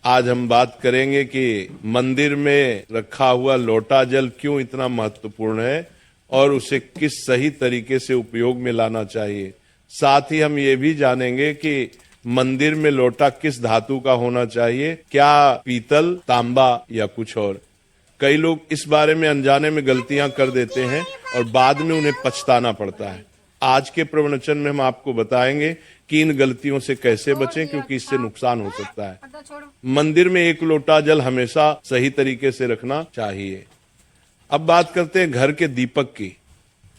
आज हम बात करेंगे कि मंदिर में रखा हुआ लोटा जल क्यों इतना महत्वपूर्ण है और उसे किस सही तरीके से उपयोग में लाना चाहिए। साथ ही हम ये भी जानेंगे कि मंदिर में लोटा किस धातु का होना चाहिए, क्या पीतल, तांबा या कुछ और। कई लोग इस बारे में अनजाने में गलतियां कर देते हैं और बाद में उन्हें पछताना पड़ता है। आज के प्रवचन में हम आपको बताएंगे कि इन गलतियों से कैसे बचें, क्योंकि इससे नुकसान हो सकता है। मंदिर में एक लोटा जल हमेशा सही तरीके से रखना चाहिए। अब बात करते हैं घर के दीपक की।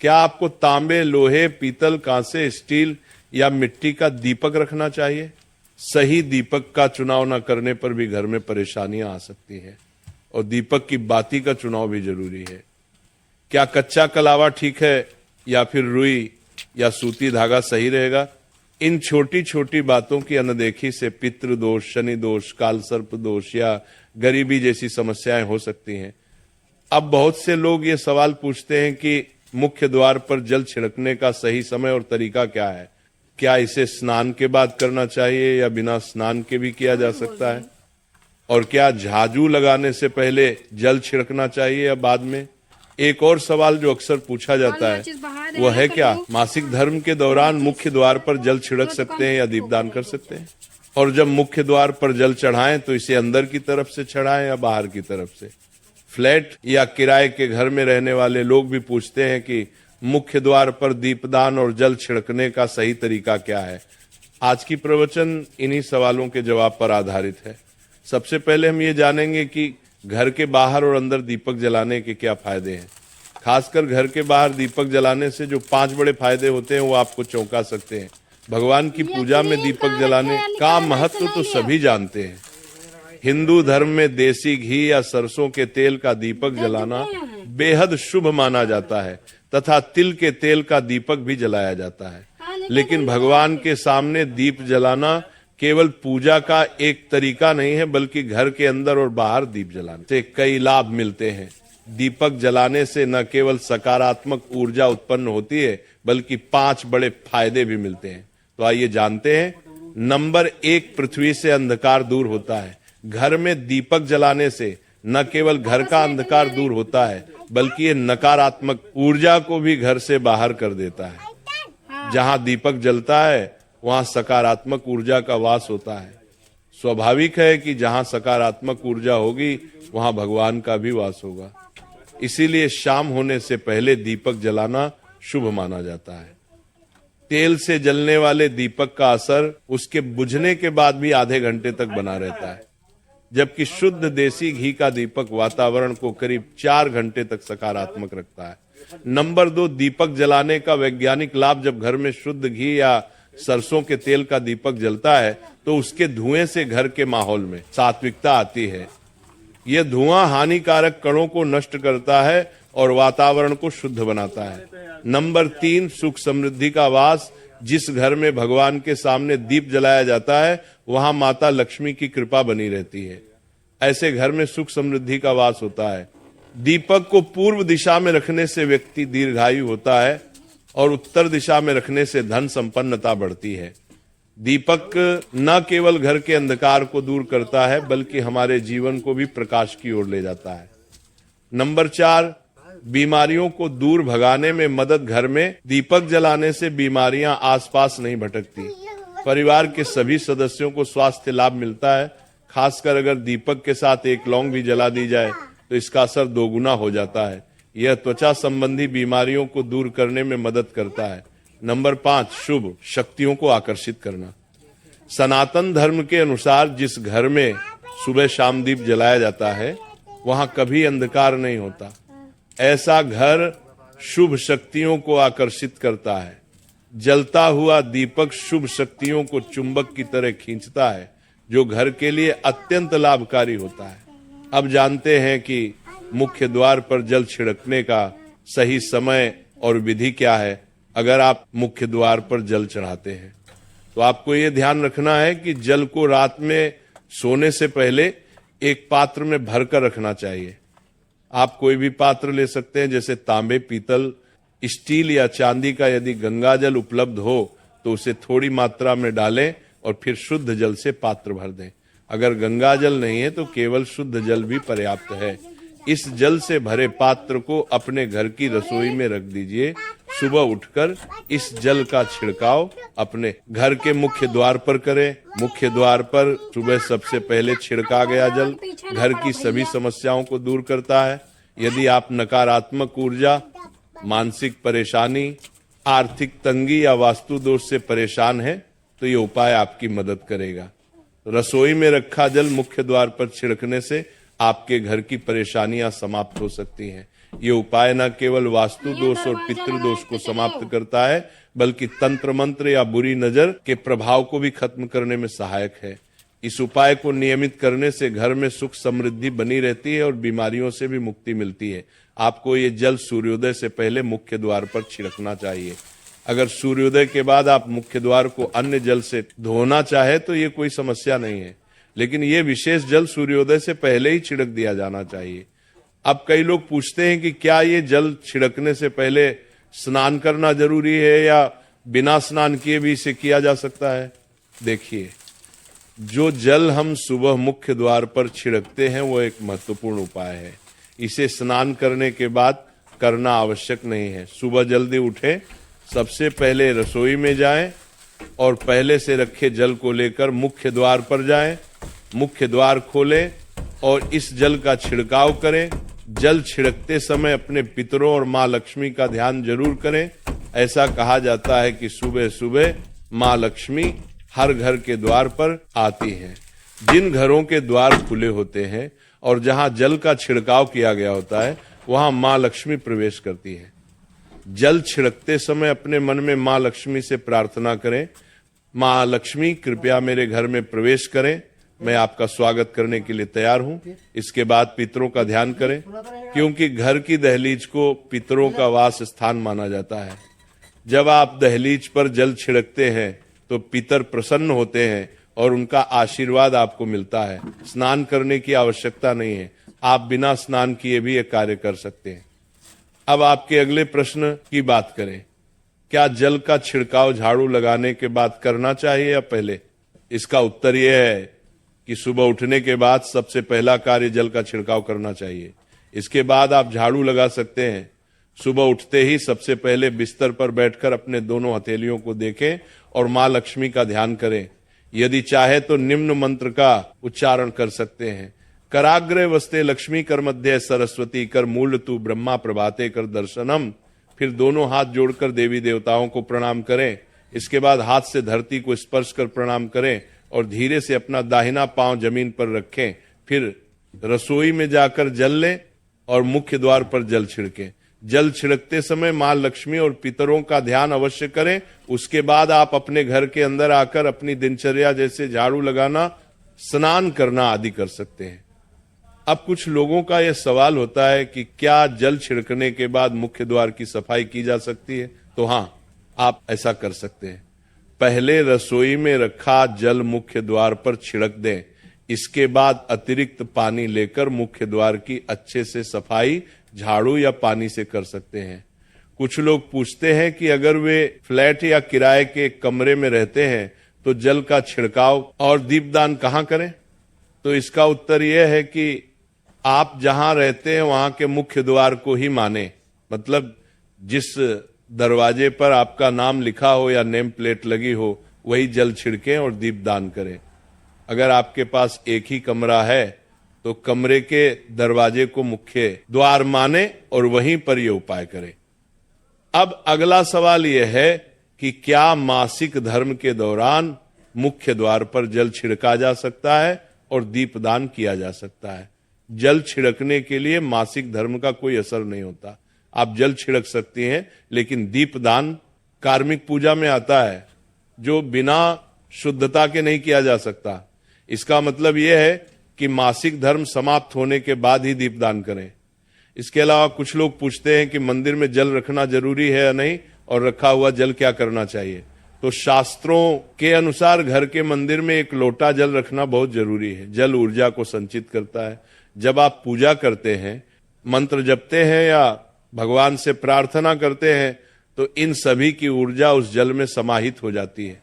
क्या आपको तांबे, लोहे, पीतल, कांसे, स्टील या मिट्टी का दीपक रखना चाहिए? सही दीपक का चुनाव न करने पर भी घर में परेशानियां आ सकती हैं और दीपक की बाती का चुनाव भी जरूरी है। क्या कच्चा कलावा ठीक है या फिर रुई या सूती धागा सही रहेगा? इन छोटी छोटी बातों की अनदेखी से पितृ दोष, शनि दोष, काल सर्प दोष या गरीबी जैसी समस्याएं हो सकती हैं। अब बहुत से लोग ये सवाल पूछते हैं कि मुख्य द्वार पर जल छिड़कने का सही समय और तरीका क्या है? क्या इसे स्नान के बाद करना चाहिए या बिना स्नान के भी किया जा सकता है? और क्या झाजू लगाने से पहले जल छिड़कना चाहिए या बाद में? एक और सवाल जो अक्सर पूछा जाता है वह है, क्या मासिक धर्म के दौरान मुख्य द्वार पर जल छिड़क सकते हैं या दीपदान कर सकते हैं? और जब मुख्य द्वार पर जल चढ़ाएं तो इसे अंदर की तरफ से चढ़ाएं या बाहर की तरफ से? फ्लैट या किराए के घर में रहने वाले लोग भी पूछते हैं कि मुख्य द्वार पर दीपदान और जल छिड़कने का सही तरीका क्या है। आज की प्रवचन इन्हीं सवालों के जवाब पर आधारित है। सबसे पहले हम ये जानेंगे कि घर के बाहर और अंदर दीपक जलाने के क्या फायदे हैं। खासकर घर के बाहर दीपक जलाने से जो 5 बड़े फायदे होते हैं वो आपको चौंका सकते हैं। भगवान की पूजा में दीपक जलाने का महत्व तो सभी जानते हैं। हिंदू धर्म में देसी घी या सरसों के तेल का दीपक जलाना बेहद शुभ माना जाता है तथा तिल के तेल का दीपक भी जलाया जाता है। लेकिन भगवान के सामने दीप जलाना केवल पूजा का एक तरीका नहीं है, बल्कि घर के अंदर और बाहर दीप जलाने से कई लाभ मिलते हैं। दीपक जलाने से न केवल सकारात्मक ऊर्जा उत्पन्न होती है, बल्कि 5 बड़े फायदे भी मिलते हैं। तो आइए जानते हैं। नंबर 1, पृथ्वी से अंधकार दूर होता है। घर में दीपक जलाने से न केवल घर का अंधकार दूर होता है, बल्कि ये नकारात्मक ऊर्जा को भी घर से बाहर कर देता है। जहां दीपक जलता है वहां सकारात्मक ऊर्जा का वास होता है। स्वाभाविक है कि जहां सकारात्मक ऊर्जा होगी वहां भगवान का भी वास होगा। इसीलिए शाम होने से पहले दीपक जलाना शुभ माना जाता है। तेल से जलने वाले दीपक का असर उसके बुझने के बाद भी आधे घंटे तक बना रहता है, जबकि शुद्ध देसी घी का दीपक वातावरण को करीब 4 घंटे तक सकारात्मक रखता है। नंबर 2, दीपक जलाने का वैज्ञानिक लाभ। जब घर में शुद्ध घी या सरसों के तेल का दीपक जलता है तो उसके धुएं से घर के माहौल में सात्विकता आती है। यह धुआं हानिकारक कणों को नष्ट करता है और वातावरण को शुद्ध बनाता है। नंबर 3, सुख समृद्धि का वास। जिस घर में भगवान के सामने दीप जलाया जाता है वहां माता लक्ष्मी की कृपा बनी रहती है। ऐसे घर में सुख समृद्धि का वास होता है। दीपक को पूर्व दिशा में रखने से व्यक्ति दीर्घायु होता है और उत्तर दिशा में रखने से धन संपन्नता बढ़ती है। दीपक न केवल घर के अंधकार को दूर करता है, बल्कि हमारे जीवन को भी प्रकाश की ओर ले जाता है। नंबर 4, बीमारियों को दूर भगाने में मदद। घर में दीपक जलाने से बीमारियां आसपास नहीं भटकती। परिवार के सभी सदस्यों को स्वास्थ्य लाभ मिलता है। खासकर अगर दीपक के साथ एक लौंग भी जला दी जाए तो इसका असर 2 गुना हो जाता है। यह त्वचा संबंधी बीमारियों को दूर करने में मदद करता है। नंबर 5, शुभ शक्तियों को आकर्षित करना। सनातन धर्म के अनुसार जिस घर में सुबह शाम दीप जलाया जाता है वहां कभी अंधकार नहीं होता। ऐसा घर शुभ शक्तियों को आकर्षित करता है। जलता हुआ दीपक शुभ शक्तियों को चुंबक की तरह खींचता है, जो घर के लिए अत्यंत लाभकारी होता है। अब जानते हैं कि मुख्य द्वार पर जल छिड़कने का सही समय और विधि क्या है। अगर आप मुख्य द्वार पर जल चढ़ाते हैं तो आपको ये ध्यान रखना है कि जल को रात में सोने से पहले एक पात्र में भरकर रखना चाहिए। आप कोई भी पात्र ले सकते हैं, जैसे तांबे, पीतल, स्टील या चांदी का। यदि गंगा जल उपलब्ध हो तो उसे थोड़ी मात्रा में डालें और फिर शुद्ध जल से पात्र भर दें। अगर गंगा जल नहीं है तो केवल शुद्ध जल भी पर्याप्त है। इस जल से भरे पात्र को अपने घर की रसोई में रख दीजिए। सुबह उठकर इस जल का छिड़काव अपने घर के मुख्य द्वार पर करें। मुख्य द्वार पर सुबह सबसे पहले छिड़का गया जल घर की सभी समस्याओं को दूर करता है। यदि आप नकारात्मक ऊर्जा, मानसिक परेशानी, आर्थिक तंगी या वास्तु दोष से परेशान हैं, तो ये उपाय आपकी मदद करेगा। रसोई में रखा जल मुख्य द्वार पर छिड़कने से आपके घर की परेशानियां समाप्त हो सकती हैं। ये उपाय न केवल वास्तु दोष और पितृ दोष को समाप्त करता है, बल्कि तंत्र मंत्र या बुरी नजर के प्रभाव को भी खत्म करने में सहायक है। इस उपाय को नियमित करने से घर में सुख समृद्धि बनी रहती है और बीमारियों से भी मुक्ति मिलती है। आपको ये जल सूर्योदय से पहले मुख्य द्वार पर छिड़कना चाहिए। अगर सूर्योदय के बाद आप मुख्य द्वार को अन्य जल से धोना चाहे तो ये कोई समस्या नहीं है, लेकिन ये विशेष जल सूर्योदय से पहले ही छिड़क दिया जाना चाहिए। अब कई लोग पूछते हैं कि क्या ये जल छिड़कने से पहले स्नान करना जरूरी है या बिना स्नान किए भी इसे किया जा सकता है? देखिए, जो जल हम सुबह मुख्य द्वार पर छिड़कते हैं वो एक महत्वपूर्ण उपाय है। इसे स्नान करने के बाद करना आवश्यक नहीं है। सुबह जल्दी उठें, सबसे पहले रसोई में जाएं और पहले से रखे जल को लेकर मुख्य द्वार पर जाएं। मुख्य द्वार खोलें और इस जल का छिड़काव करें। जल छिड़कते समय अपने पितरों और माँ लक्ष्मी का ध्यान जरूर करें। ऐसा कहा जाता है कि सुबह सुबह माँ लक्ष्मी हर घर के द्वार पर आती हैं। जिन घरों के द्वार खुले होते हैं और जहां जल का छिड़काव किया गया होता है, वहां माँ लक्ष्मी प्रवेश करती है। जल छिड़कते समय अपने मन में माँ लक्ष्मी से प्रार्थना करें, माँ लक्ष्मी कृपया मेरे घर में प्रवेश करें, मैं आपका स्वागत करने के लिए तैयार हूं। इसके बाद पितरों का ध्यान करें, क्योंकि घर की दहलीज को पितरों का वास स्थान माना जाता है। जब आप दहलीज पर जल छिड़कते हैं तो पितर प्रसन्न होते हैं और उनका आशीर्वाद आपको मिलता है। स्नान करने की आवश्यकता नहीं है, आप बिना स्नान किए भी ये कार्य कर सकते हैं। अब आपके अगले प्रश्न की बात करें, क्या जल का छिड़काव झाड़ू लगाने के बाद करना चाहिए या पहले? इसका उत्तर यह है कि सुबह उठने के बाद सबसे पहला कार्य जल का छिड़काव करना चाहिए। इसके बाद आप झाड़ू लगा सकते हैं। सुबह उठते ही सबसे पहले बिस्तर पर बैठकर अपने दोनों हथेलियों को देखें और माँ लक्ष्मी का ध्यान करें। यदि चाहे तो निम्न मंत्र का उच्चारण कर सकते हैं। कराग्रे वस्ते लक्ष्मी कर मध्य सरस्वती कर मूल तू ब्रह्मा प्रभाते कर दर्शनम। फिर दोनों हाथ जोड़कर देवी देवताओं को प्रणाम करें। इसके बाद हाथ से धरती को स्पर्श कर प्रणाम करें और धीरे से अपना दाहिना पांव जमीन पर रखें। फिर रसोई में जाकर जल लें और मुख्य द्वार पर जल छिड़कें। जल छिड़कते समय मां लक्ष्मी और पितरों का ध्यान अवश्य करें। उसके बाद आप अपने घर के अंदर आकर अपनी दिनचर्या जैसे झाड़ू लगाना, स्नान करना आदि कर सकते हैं। अब कुछ लोगों का यह सवाल होता है कि क्या जल छिड़कने के बाद मुख्य द्वार की सफाई की जा सकती है? तो हां, आप ऐसा कर सकते हैं। पहले रसोई में रखा जल मुख्य द्वार पर छिड़क दें। इसके बाद अतिरिक्त पानी लेकर मुख्य द्वार की अच्छे से सफाई झाड़ू या पानी से कर सकते हैं। कुछ लोग पूछते हैं कि अगर वे फ्लैट या किराए के कमरे में रहते हैं तो जल का छिड़काव और दीपदान कहां करें? तो इसका उत्तर यह है कि आप जहां रहते हैं वहां के मुख्य द्वार को ही माने। मतलब जिस दरवाजे पर आपका नाम लिखा हो या नेम प्लेट लगी हो, वही जल छिड़कें और दीपदान करें। अगर आपके पास एक ही कमरा है तो कमरे के दरवाजे को मुख्य द्वार माने और वहीं पर यह उपाय करें। अब अगला सवाल यह है कि क्या मासिक धर्म के दौरान मुख्य द्वार पर जल छिड़का जा सकता है और दीपदान किया जा सकता है? जल छिड़कने के लिए मासिक धर्म का कोई असर नहीं होता। आप जल छिड़क सकती हैं, लेकिन दीपदान कार्मिक पूजा में आता है, जो बिना शुद्धता के नहीं किया जा सकता। इसका मतलब यह है कि मासिक धर्म समाप्त होने के बाद ही दीपदान करें। इसके अलावा कुछ लोग पूछते हैं कि मंदिर में जल रखना जरूरी है या नहीं, और रखा हुआ जल क्या करना चाहिए? तो शास्त्रों के अनुसार घर के मंदिर में एक लोटा जल रखना बहुत जरूरी है। जल ऊर्जा को संचित करता है। जब आप पूजा करते हैं, मंत्र जपते हैं या भगवान से प्रार्थना करते हैं, तो इन सभी की ऊर्जा उस जल में समाहित हो जाती है।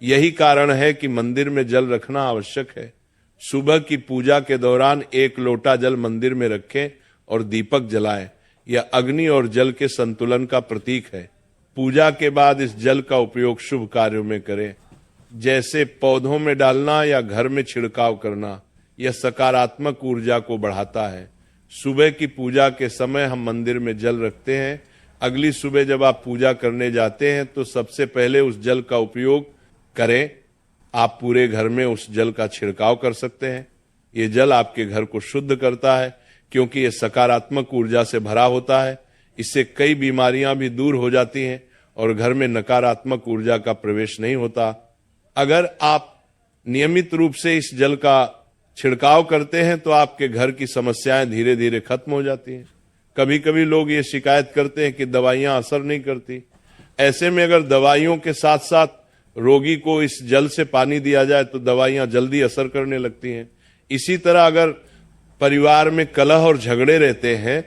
यही कारण है कि मंदिर में जल रखना आवश्यक है। सुबह की पूजा के दौरान 1 लोटा जल मंदिर में रखें और दीपक जलाएं। यह अग्नि और जल के संतुलन का प्रतीक है। पूजा के बाद इस जल का उपयोग शुभ कार्यों में करें, जैसे पौधों में डालना या घर में छिड़काव करना। यह सकारात्मक ऊर्जा को बढ़ाता है। सुबह की पूजा के समय हम मंदिर में जल रखते हैं। अगली सुबह जब आप पूजा करने जाते हैं तो सबसे पहले उस जल का उपयोग करें। आप पूरे घर में उस जल का छिड़काव कर सकते हैं। ये जल आपके घर को शुद्ध करता है, क्योंकि ये सकारात्मक ऊर्जा से भरा होता है। इससे कई बीमारियां भी दूर हो जाती हैं और घर में नकारात्मक ऊर्जा का प्रवेश नहीं होता। अगर आप नियमित रूप से इस जल का छिड़काव करते हैं तो आपके घर की समस्याएं धीरे धीरे खत्म हो जाती हैं। कभी कभी लोग ये शिकायत करते हैं कि दवाइयां असर नहीं करती। ऐसे में अगर दवाइयों के साथ साथ रोगी को इस जल से पानी दिया जाए तो दवाइयां जल्दी असर करने लगती हैं। इसी तरह अगर परिवार में कलह और झगड़े रहते हैं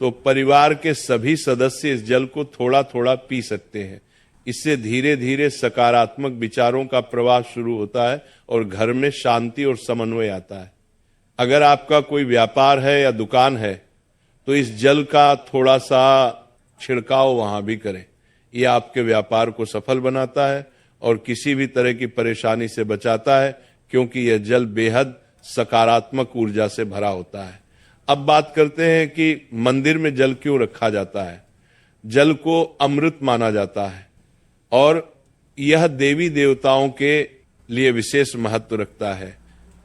तो परिवार के सभी सदस्य इस जल को थोड़ा थोड़ा पी सकते हैं। इससे धीरे धीरे सकारात्मक विचारों का प्रवाह शुरू होता है और घर में शांति और समन्वय आता है। अगर आपका कोई व्यापार है या दुकान है तो इस जल का थोड़ा सा छिड़काव वहां भी करें। यह आपके व्यापार को सफल बनाता है और किसी भी तरह की परेशानी से बचाता है, क्योंकि यह जल बेहद सकारात्मक ऊर्जा से भरा होता है। अब बात करते हैं कि मंदिर में जल क्यों रखा जाता है। जल को अमृत माना जाता है और यह देवी देवताओं के लिए विशेष महत्व रखता है।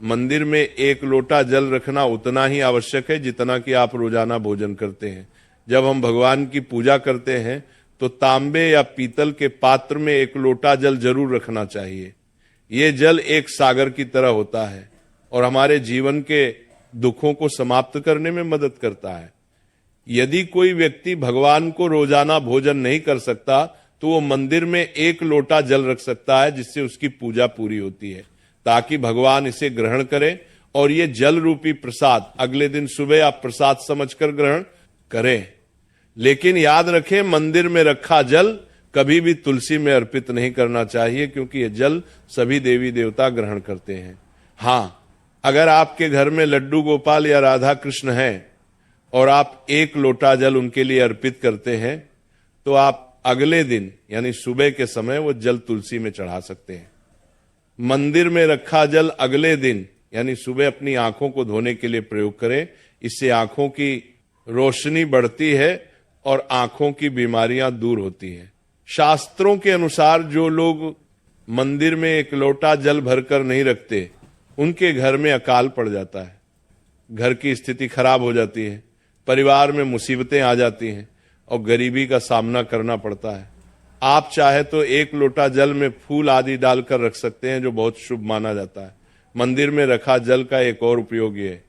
मंदिर में 1 लोटा जल रखना उतना ही आवश्यक है जितना कि आप रोजाना भोजन करते हैं। जब हम भगवान की पूजा करते हैं तो तांबे या पीतल के पात्र में 1 लोटा जल जरूर रखना चाहिए। ये जल एक सागर की तरह होता है और हमारे जीवन के दुखों को समाप्त करने में मदद करता है। यदि कोई व्यक्ति भगवान को रोजाना भोजन नहीं कर सकता तो वो मंदिर में 1 लोटा जल रख सकता है, जिससे उसकी पूजा पूरी होती है, ताकि भगवान इसे ग्रहण करें। और ये जल रूपी प्रसाद अगले दिन सुबह आप प्रसाद समझकर ग्रहण करें। लेकिन याद रखें, मंदिर में रखा जल कभी भी तुलसी में अर्पित नहीं करना चाहिए, क्योंकि यह जल सभी देवी देवता ग्रहण करते हैं। हाँ, अगर आपके घर में लड्डू गोपाल या राधा कृष्ण हैं और आप 1 लोटा जल उनके लिए अर्पित करते हैं तो आप अगले दिन यानी सुबह के समय वो जल तुलसी में चढ़ा सकते हैं। मंदिर में रखा जल अगले दिन यानी सुबह अपनी आंखों को धोने के लिए प्रयोग करें। इससे आंखों की रोशनी बढ़ती है और आंखों की बीमारियां दूर होती हैं। शास्त्रों के अनुसार जो लोग मंदिर में 1 लोटा जल भरकर नहीं रखते उनके घर में अकाल पड़ जाता है, घर की स्थिति खराब हो जाती है, परिवार में मुसीबतें आ जाती हैं और गरीबी का सामना करना पड़ता है। आप चाहे तो 1 लोटा जल में फूल आदि डालकर रख सकते हैं, जो बहुत शुभ माना जाता है। मंदिर में रखा जल का एक और उपयोग ये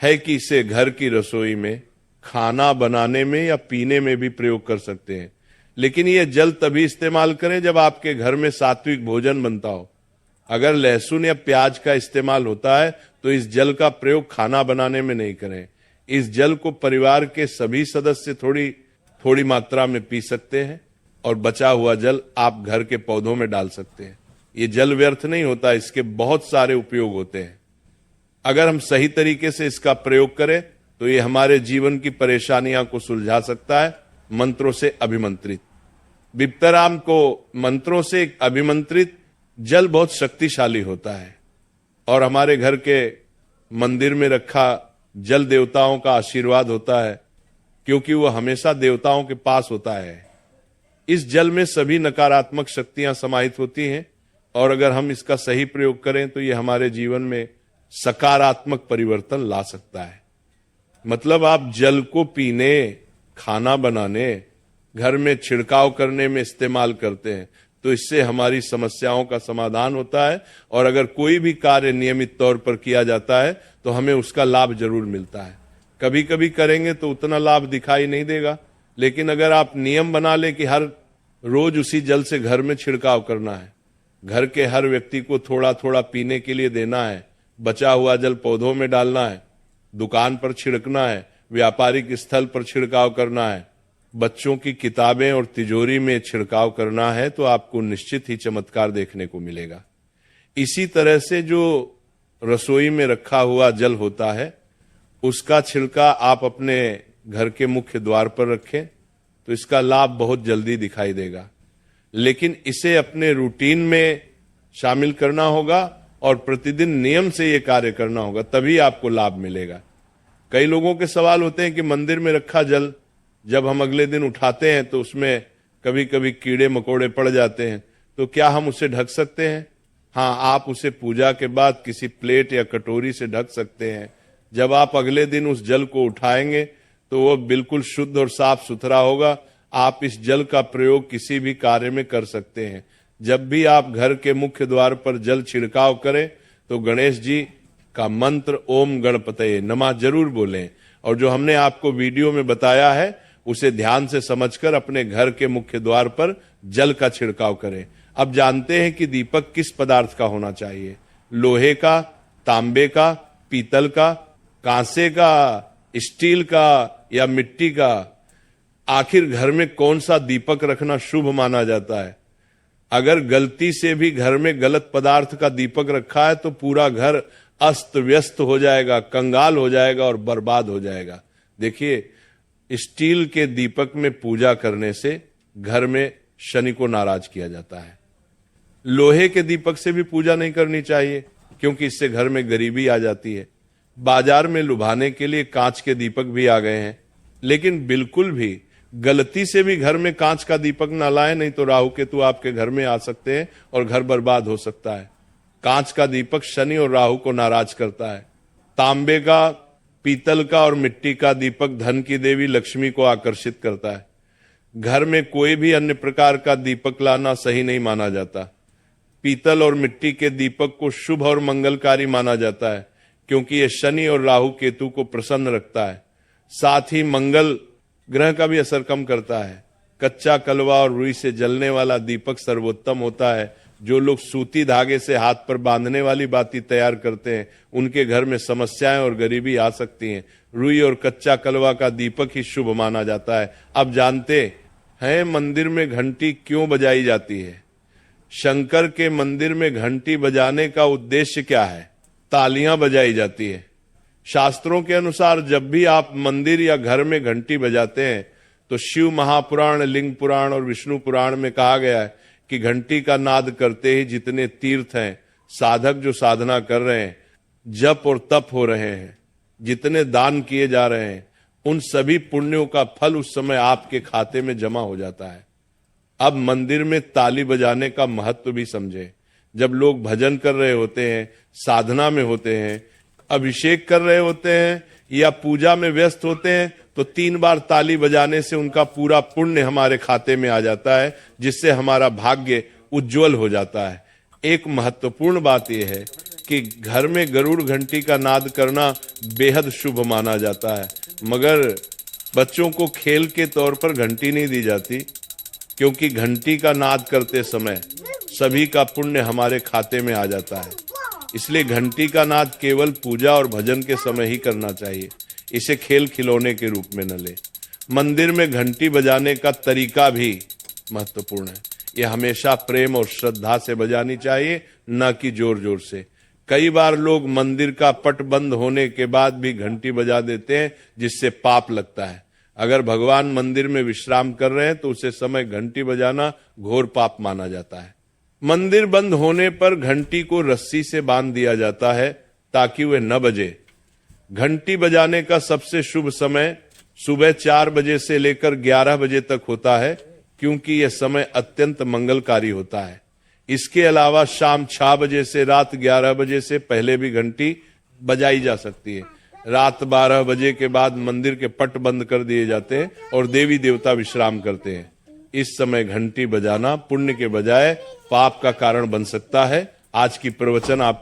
है कि इसे घर की रसोई में, खाना बनाने में या पीने में भी प्रयोग कर सकते हैं। लेकिन यह जल तभी इस्तेमाल करें जब आपके घर में सात्विक भोजन बनता हो। अगर लहसुन या प्याज का इस्तेमाल होता है तो इस जल का प्रयोग खाना बनाने में नहीं करें। इस जल को परिवार के सभी सदस्य थोड़ी मात्रा में पी सकते हैं और बचा हुआ जल आप घर के पौधों में डाल सकते हैं। ये जल व्यर्थ नहीं होता, इसके बहुत सारे उपयोग होते हैं। अगर हम सही तरीके से इसका प्रयोग करें तो ये हमारे जीवन की परेशानियां को सुलझा सकता है। मंत्रों से अभिमंत्रित, विप्तराम को मंत्रों से अभिमंत्रित जल बहुत शक्तिशाली होता है और हमारे घर के मंदिर में रखा जल देवताओं का आशीर्वाद होता है, क्योंकि वह हमेशा देवताओं के पास होता है। इस जल में सभी नकारात्मक शक्तियां समाहित होती हैं और अगर हम इसका सही प्रयोग करें तो यह हमारे जीवन में सकारात्मक परिवर्तन ला सकता है। मतलब आप जल को पीने, खाना बनाने, घर में छिड़काव करने में इस्तेमाल करते हैं तो इससे हमारी समस्याओं का समाधान होता है। और अगर कोई भी कार्य नियमित तौर पर किया जाता है तो हमें उसका लाभ जरूर मिलता है। कभी कभी करेंगे तो उतना लाभ दिखाई नहीं देगा, लेकिन अगर आप नियम बना ले कि हर रोज उसी जल से घर में छिड़काव करना है, घर के हर व्यक्ति को थोड़ा थोड़ा पीने के लिए देना है, बचा हुआ जल पौधों में डालना है, दुकान पर छिड़कना है, व्यापारिक स्थल पर छिड़काव करना है, बच्चों की किताबें और तिजोरी में छिड़काव करना है, तो आपको निश्चित ही चमत्कार देखने को मिलेगा। इसी तरह से जो रसोई में रखा हुआ जल होता है, उसका छिड़का आप अपने घर के मुख्य द्वार पर रखें तो इसका लाभ बहुत जल्दी दिखाई देगा। लेकिन इसे अपने रूटीन में शामिल करना होगा और प्रतिदिन नियम से ये कार्य करना होगा, तभी आपको लाभ मिलेगा। कई लोगों के सवाल होते हैं कि मंदिर में रखा जल जब हम अगले दिन उठाते हैं तो उसमें कभी कभी कीड़े मकोड़े पड़ जाते हैं, तो क्या हम उसे ढक सकते हैं? हाँ, आप उसे पूजा के बाद किसी प्लेट या कटोरी से ढक सकते हैं। जब आप अगले दिन उस जल को उठाएंगे तो वह बिल्कुल शुद्ध और साफ सुथरा होगा। आप इस जल का प्रयोग किसी भी कार्य में कर सकते हैं। जब भी आप घर के मुख्य द्वार पर जल छिड़काव करें तो गणेश जी का मंत्र ओम गणपतये नमः जरूर बोलें, और जो हमने आपको वीडियो में बताया है उसे ध्यान से समझकर अपने घर के मुख्य द्वार पर जल का छिड़काव करें। अब जानते हैं कि दीपक किस पदार्थ का होना चाहिए, लोहे का, तांबे का, पीतल का, कांसे का, स्टील का या मिट्टी का। आखिर घर में कौन सा दीपक रखना शुभ माना जाता है? अगर गलती से भी घर में गलत पदार्थ का दीपक रखा है तो पूरा घर अस्त व्यस्त हो जाएगा, कंगाल हो जाएगा और बर्बाद हो जाएगा। देखिए, स्टील के दीपक में पूजा करने से घर में शनि को नाराज किया जाता है। लोहे के दीपक से भी पूजा नहीं करनी चाहिए क्योंकि इससे घर में गरीबी आ जाती है। बाजार में लुभाने के लिए कांच के दीपक भी आ गए हैं, लेकिन बिल्कुल भी गलती से भी घर में कांच का दीपक ना लाएं, नहीं तो राहु केतु आपके घर में आ सकते हैं और घर बर्बाद हो सकता है। कांच का दीपक शनि और राहु को नाराज करता है। तांबे का, पीतल का और मिट्टी का दीपक धन की देवी लक्ष्मी को आकर्षित करता है। घर में कोई भी अन्य प्रकार का दीपक लाना सही नहीं माना जाता। पीतल और मिट्टी के दीपक को शुभ और मंगलकारी माना जाता है क्योंकि यह शनि और राहु केतु को प्रसन्न रखता है। साथ ही मंगल ग्रह का भी असर कम करता है। कच्चा कलवा और रुई से जलने वाला दीपक सर्वोत्तम होता है। जो लोग सूती धागे से हाथ पर बांधने वाली बाती तैयार करते हैं उनके घर में समस्याएं और गरीबी आ सकती हैं। रुई और कच्चा कलवा का दीपक ही शुभ माना जाता है। अब जानते हैं मंदिर में घंटी क्यों बजाई जाती है? शंकर के मंदिर में घंटी बजाने का उद्देश्य क्या है? तालियां बजाई जाती है। शास्त्रों के अनुसार जब भी आप मंदिर या घर में घंटी बजाते हैं तो शिव महापुराण, लिंग पुराण और विष्णु पुराण में कहा गया है कि घंटी का नाद करते ही जितने तीर्थ हैं, साधक जो साधना कर रहे हैं, जप और तप हो रहे हैं, जितने दान किए जा रहे हैं, उन सभी पुण्यों का फल उस समय आपके खाते में जमा हो जाता है। अब मंदिर में ताली बजाने का महत्व भी समझे। जब लोग भजन कर रहे होते हैं, साधना में होते हैं, अभिषेक कर रहे होते हैं या पूजा में व्यस्त होते हैं तो 3 बार ताली बजाने से उनका पूरा पुण्य हमारे खाते में आ जाता है, जिससे हमारा भाग्य उज्जवल हो जाता है। एक महत्वपूर्ण बात यह है कि घर में गरुड़ घंटी का नाद करना बेहद शुभ माना जाता है, मगर बच्चों को खेल के तौर पर घंटी नहीं दी जाती क्योंकि घंटी का नाद करते समय सभी का पुण्य हमारे खाते में आ जाता है। इसलिए घंटी का नाद केवल पूजा और भजन के समय ही करना चाहिए, इसे खेल खिलौने के रूप में न ले। मंदिर में घंटी बजाने का तरीका भी महत्वपूर्ण है। यह हमेशा प्रेम और श्रद्धा से बजानी चाहिए, न कि जोर जोर से। कई बार लोग मंदिर का पट बंद होने के बाद भी घंटी बजा देते हैं, जिससे पाप लगता है। अगर भगवान मंदिर में विश्राम कर रहे हैं तो उसे समय घंटी बजाना घोर पाप माना जाता है। मंदिर बंद होने पर घंटी को रस्सी से बांध दिया जाता है ताकि वह न बजे। घंटी बजाने का सबसे शुभ समय सुबह 4 बजे से लेकर 11 बजे तक होता है क्योंकि यह समय अत्यंत मंगलकारी होता है। इसके अलावा शाम 6 बजे से रात 11 बजे से पहले भी घंटी बजाई जा सकती है। रात 12 बजे के बाद मंदिर के पट बंद कर दिए जाते हैं और देवी देवता विश्राम करते हैं। इस समय घंटी बजाना पुण्य के बजाय पाप का कारण बन सकता है। आज की प्रवचन आप